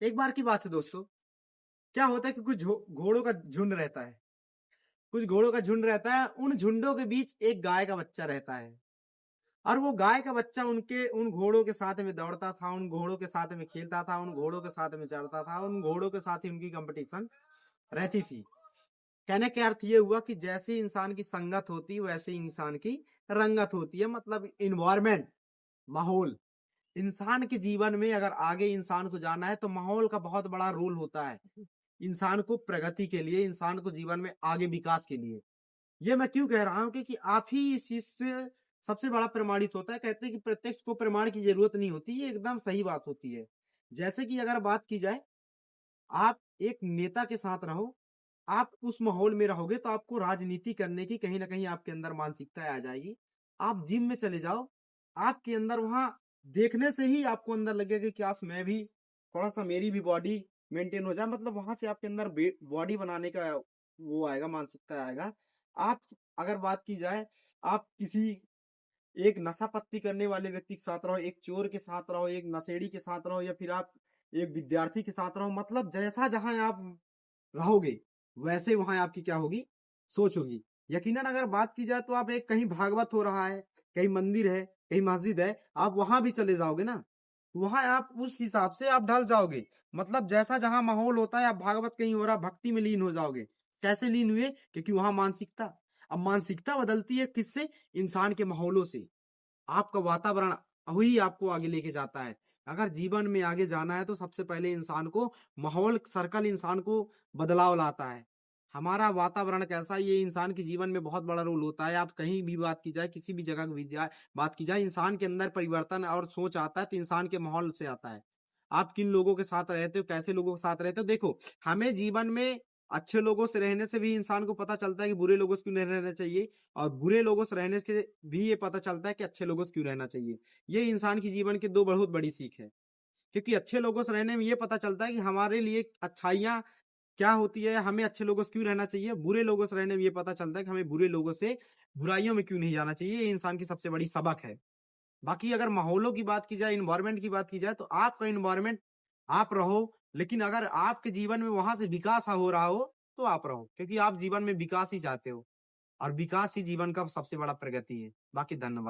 एक बार की बात है दोस्तों, क्या होता है कि कुछ घोड़ों का झुंड रहता है। कुछ घोड़ों का झुंड रहता है, उन झुंडों के बीच एक गाय का बच्चा रहता है। और वो गाय का बच्चा उनके उन घोड़ों के साथ में दौड़ता था, उन घोड़ों के साथ में खेलता था, उन घोड़ों के साथ में चढ़ता था, उन घोड़ों के साथ ही उनकी कंपटीशन रहती थी। कहने का अर्थ ये हुआ कि जैसे इंसान की संगत होती है वैसे ही इंसान की रंगत होती है। मतलब इन्वायरमेंट, माहौल। इंसान के जीवन में अगर आगे इंसान को जाना है तो माहौल का बहुत बड़ा रोल होता है इंसान को प्रगति के लिए, इंसान को जीवन में आगे विकास के लिए। ये मैं क्यों कह रहा हूं कि आप ही इस चीज से सबसे बड़ा प्रमाणित होता है। कहते हैं कि प्रत्यक्ष को प्रमाण की जरूरत नहीं होती, ये एकदम सही बात होती है। जैसे कि अगर बात की जाए, आप एक नेता के साथ रहो, आप उस माहौल में रहोगे तो आपको राजनीति करने की कहीं ना कहीं आपके अंदर मानसिकता आ जाएगी। आप जिम में चले जाओ, आपके अंदर वहां देखने से ही आपको अंदर लगेगा कि काश मैं भी थोड़ा सा, मेरी भी बॉडी मेंटेन हो जाए। मतलब वहां से आपके अंदर बॉडी बनाने का वो आएगा, मानसिकता आएगा। आप अगर बात की जाए, आप किसी एक नशा पत्ती करने वाले व्यक्ति के साथ रहो, एक चोर के साथ रहो, एक नशेड़ी के साथ रहो, या फिर आप एक विद्यार्थी के साथ रहो, मतलब जैसा जहां आप रहोगे वैसे वहां आपकी क्या होगी, सोच होगी। यकीनन अगर बात की जाए तो आप एक कहीं भागवत हो रहा है, कहीं मंदिर है, कहीं मस्जिद है, आप वहां भी चले जाओगे ना, वहां आप उस हिसाब से आप ढल जाओगे। मतलब जैसा जहां माहौल होता है, आप भागवत कहीं हो रहा, भक्ति में लीन हो जाओगे। कैसे लीन हुए? क्योंकि वहां मानसिकता, अब मानसिकता बदलती है किससे? इंसान के माहौलों से। आपका वातावरण वही आपको आगे लेके जाता है। अगर जीवन में आगे जाना है तो सबसे पहले इंसान को माहौल, सर्कल इंसान को बदलाव लाता है। हमारा वातावरण कैसा है, ये इंसान के जीवन में बहुत बड़ा रोल होता है। आप कहीं भी बात की जाए, किसी भी जगह की जाए, बात की जाए, इंसान के अंदर परिवर्तन और सोच आता है तो इंसान के माहौल से आता है। आप किन लोगों के साथ रहते हो, कैसे लोगों के साथ रहते हो। देखो, हमें जीवन में अच्छे लोगों से रहने से भी इंसान को पता चलता है कि बुरे लोगों से क्यों नहीं रहना चाहिए, और बुरे लोगों से रहने से भी ये पता चलता है कि अच्छे लोगों से क्यों रहना चाहिए। ये इंसान की जीवन की दो बहुत बड़ी सीख है। क्योंकि अच्छे लोगों से रहने में ये पता चलता है कि हमारे लिए अच्छाइयाँ क्या होती है, हमें अच्छे लोगों से क्यों रहना चाहिए। बुरे लोगों से रहने में ये पता चलता है कि हमें बुरे लोगों से बुराइयों में क्यों नहीं जाना चाहिए। ये इंसान की सबसे बड़ी सबक है। बाकी अगर माहौलों की बात की जाए, इन्वायरमेंट की बात की जाए, तो आपका इन्वायरमेंट आप रहो, लेकिन अगर आपके जीवन में वहां से विकास हो रहा हो तो आप रहो, क्योंकि आप जीवन में विकास ही चाहते हो, और विकास ही जीवन का सबसे बड़ा प्रगति है। बाकी धन्यवाद।